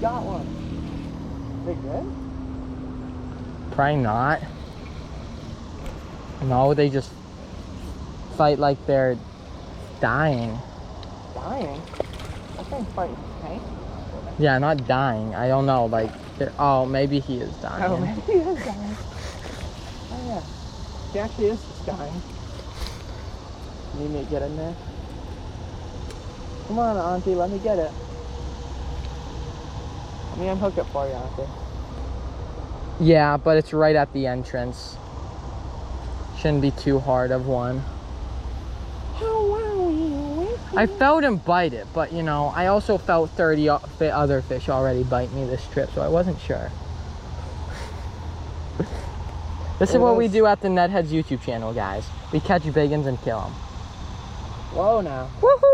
got one. Is it good? Probably not. No, they just fight like they're dying. Dying? I think fight tank. Yeah, not dying. I don't know. Like, oh, maybe he is dying. Oh, maybe he is dying. Oh, yeah. He actually is just dying. You need me to get in there? Come on, Auntie, let me get it. Let me unhook it for you, Auntie. Yeah, but it's right at the entrance. Shouldn't be too hard of one. I felt him bite it, but you know, I also felt 30 other fish already bite me this trip, so I wasn't sure. This is what we do at the Netheads YouTube channel, guys. We catch biggins and kill them. Whoa now. Woohoo!